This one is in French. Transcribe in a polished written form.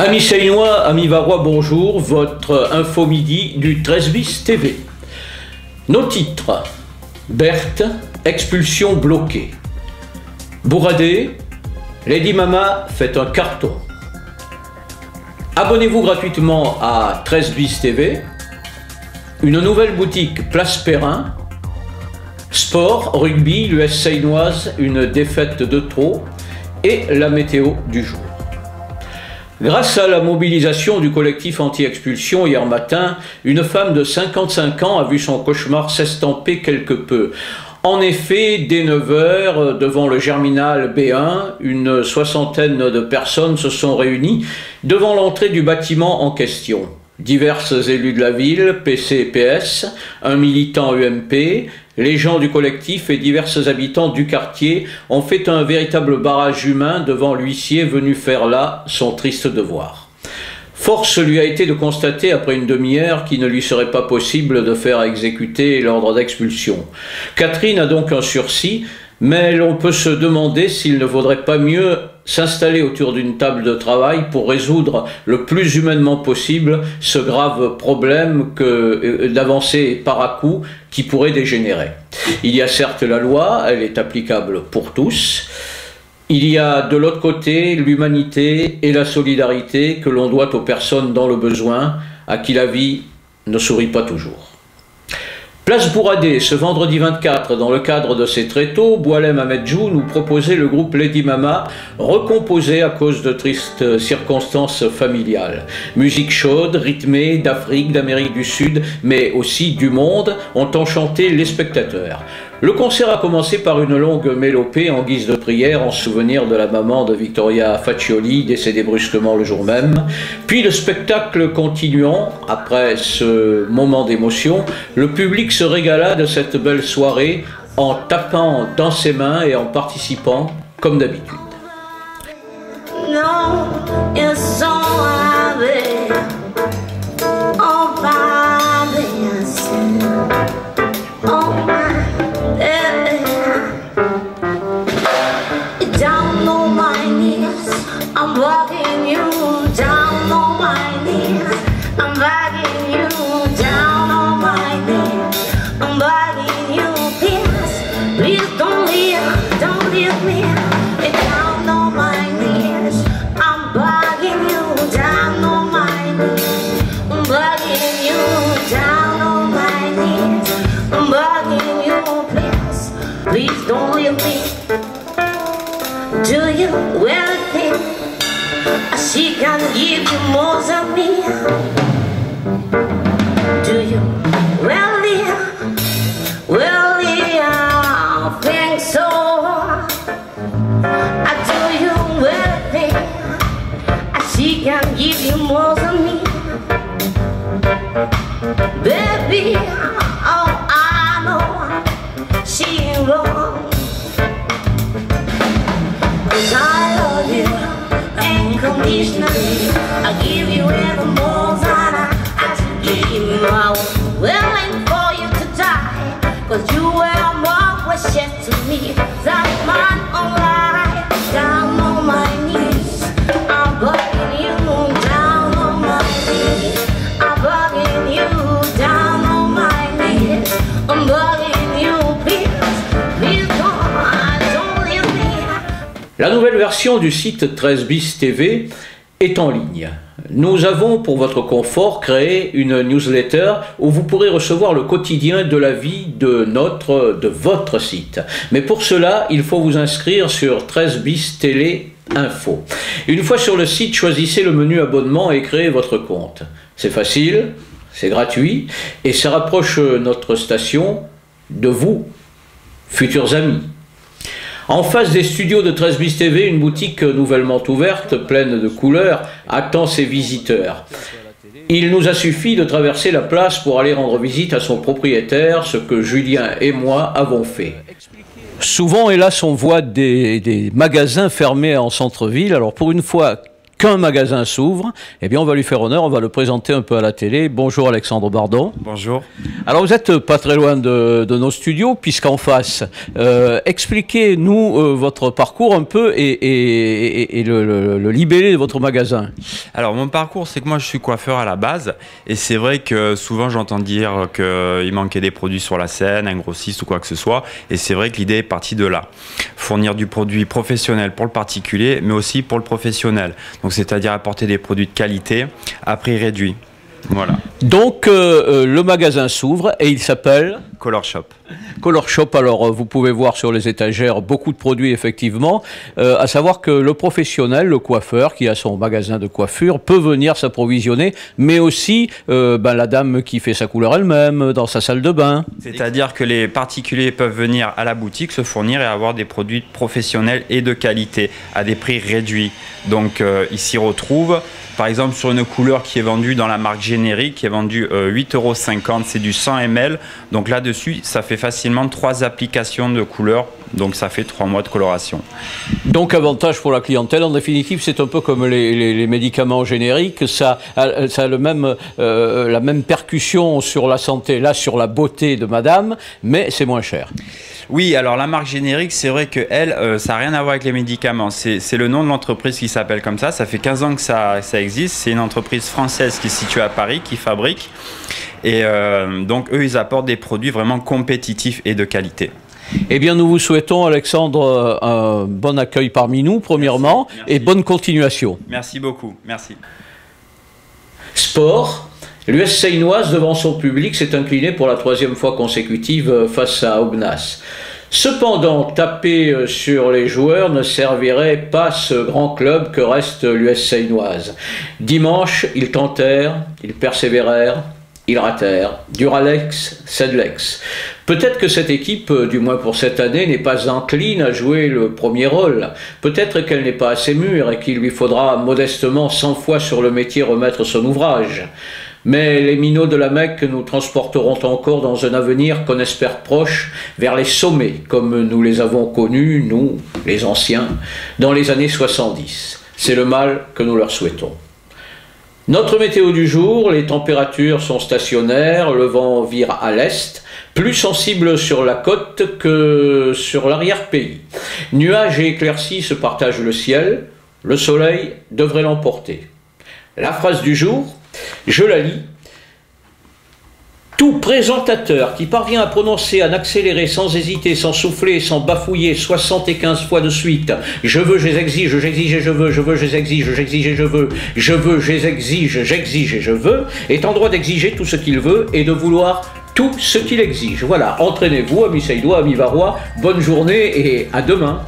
Amis Seinois, amis Varois, bonjour, votre info midi du 13 bis TV. Nos titres: Berthe, expulsion bloquée. Bourradé, Lady Mama fait un carton. Abonnez-vous gratuitement à 13 bis TV. Une nouvelle boutique Place Perrin. Sport, rugby, l'US Seinoise, une défaite de trop. Et la météo du jour. Grâce à la mobilisation du collectif anti-expulsion hier matin, une femme de 55 ans a vu son cauchemar s'estomper quelque peu. En effet, dès 9 h, devant le Germinal B1, une soixantaine de personnes se sont réunies devant l'entrée du bâtiment en question. Divers élus de la ville, PC et PS, un militant UMP, les gens du collectif et divers habitants du quartier ont fait un véritable barrage humain devant l'huissier venu faire là son triste devoir. Force lui a été de constater après une demi-heure qu'il ne lui serait pas possible de faire exécuter l'ordre d'expulsion. Catherine a donc un sursis, mais l'on peut se demander s'il ne vaudrait pas mieux s'installer autour d'une table de travail pour résoudre le plus humainement possible ce grave problème d'avancer par à coup qui pourrait dégénérer. Il y a certes la loi, elle est applicable pour tous. Il y a de l'autre côté l'humanité et la solidarité que l'on doit aux personnes dans le besoin, à qui la vie ne sourit pas toujours. Place Bourradé, ce vendredi 24, dans le cadre de ces tréteaux, Boualem Ahmedjou nous proposait le groupe Lady Mama, recomposé à cause de tristes circonstances familiales. Musique chaude, rythmée, d'Afrique, d'Amérique du Sud, mais aussi du monde, ont enchanté les spectateurs. Le concert a commencé par une longue mélopée en guise de prière en souvenir de la maman de Victoria Faccioli, décédée brusquement le jour même. Puis le spectacle continuant, après ce moment d'émotion, le public se régala de cette belle soirée en tapant dans ses mains et en participant comme d'habitude. I'm walking you down on my knees. I'm begging you down on my knees. I'm begging you, please don't leave me. Down on my knees. I'm begging you down on my knees. I'm begging you down on my knees. I'm begging you, please don't leave me. Do you really think she can give you more than me? Do you really think so? Do you really think she can give you more than me? Baby, oh I know she ain't wrong. 'Cause I love you unconditionally. I give you ever more than I ask to give. I was willing for you to die, 'cause you were more precious to me than mine alive. Down on my knees, I'm begging you down on my knees. I'm begging you down on my knees. I'm begging you, please don't leave me. La nouvelle version du site 13 bis TV est en ligne. Nous avons, pour votre confort, créé une newsletter où vous pourrez recevoir le quotidien de la vie de votre site. Mais pour cela, il faut vous inscrire sur 13 bis Télé Info. Une fois sur le site, choisissez le menu abonnement et créez votre compte. C'est facile, c'est gratuit et ça rapproche notre station de vous, futurs amis. En face des studios de 13 bis TV, une boutique nouvellement ouverte, pleine de couleurs, attend ses visiteurs. Il nous a suffi de traverser la place pour aller rendre visite à son propriétaire, ce que Julien et moi avons fait. Souvent, hélas, on voit des magasins fermés en centre-ville. Alors pour une fois qu'un magasin s'ouvre, eh bien on va lui faire honneur, on va le présenter un peu à la télé. Bonjour Alexandre Bardon. Bonjour. Alors vous n'êtes pas très loin de nos studios, puisqu'en face, expliquez-nous votre parcours un peu et le libellé de votre magasin. Alors mon parcours, c'est que moi je suis coiffeur à la base, et c'est vrai que souvent j'entends dire qu'il manquait des produits sur la scène, un grossiste ou quoi que ce soit, et c'est vrai que l'idée est partie de là. Fournir du produit professionnel pour le particulier, mais aussi pour le professionnel. Donc c'est-à-dire apporter des produits de qualité à prix réduit. Voilà. Donc le magasin s'ouvre et il s'appelle Color Shop. Color Shop. Alors vous pouvez voir sur les étagères beaucoup de produits effectivement, à savoir que le professionnel, le coiffeur qui a son magasin de coiffure peut venir s'approvisionner, mais aussi la dame qui fait sa couleur elle-même dans sa salle de bain. C'est-à-dire que les particuliers peuvent venir à la boutique se fournir et avoir des produits professionnels et de qualité à des prix réduits. Donc ils s'y retrouvent. Par exemple, sur une couleur qui est vendue dans la marque générique, qui est vendue 8,50 €, c'est du 100 ml. Donc là-dessus, ça fait facilement 3 applications de couleur. Donc ça fait 3 mois de coloration. Donc avantage pour la clientèle. En définitive, c'est un peu comme les médicaments génériques. Ça a la même percussion sur la santé, là sur la beauté de madame, mais c'est moins cher. Oui, alors la marque générique, c'est vrai que elle, ça n'a rien à voir avec les médicaments. C'est le nom de l'entreprise qui s'appelle comme ça. Ça fait 15 ans que ça existe. C'est une entreprise française qui est située à Paris, qui fabrique. Et donc eux, ils apportent des produits vraiment compétitifs et de qualité. Eh bien, nous vous souhaitons, Alexandre, un bon accueil parmi nous, premièrement, merci. Et bonne continuation. Merci beaucoup, merci. Sport. L'US Seine-et-Oise, devant son public, s'est incliné pour la 3e fois consécutive face à Aubenas. Cependant, taper sur les joueurs ne servirait pas ce grand club que reste l'US Seine-et-Oise. Dimanche, ils tentèrent, ils persévérèrent, ils ratèrent. Duralex, Sedlex. Peut-être que cette équipe, du moins pour cette année, n'est pas encline à jouer le premier rôle. Peut-être qu'elle n'est pas assez mûre et qu'il lui faudra modestement 100 fois sur le métier remettre son ouvrage. Mais les minots de la Mecque nous transporteront encore dans un avenir qu'on espère proche vers les sommets, comme nous les avons connus, nous, les anciens, dans les années 70. C'est le mal que nous leur souhaitons. Notre météo du jour, les températures sont stationnaires, le vent vire à l'est, plus sensible sur la côte que sur l'arrière-pays. Nuages et éclaircies se partagent le ciel, le soleil devrait l'emporter. La phrase du jour, je la lis. Tout présentateur qui parvient à prononcer en accéléré, sans hésiter, sans souffler, sans bafouiller 75 fois de suite « Je veux, j'exige, j'exige et je veux, j'exige, j'exige et je veux, j'exige, j'exige et je veux » est en droit d'exiger tout ce qu'il veut et de vouloir tout ce qu'il exige. Voilà, entraînez-vous, amis Seillois, amis Varois, bonne journée et à demain.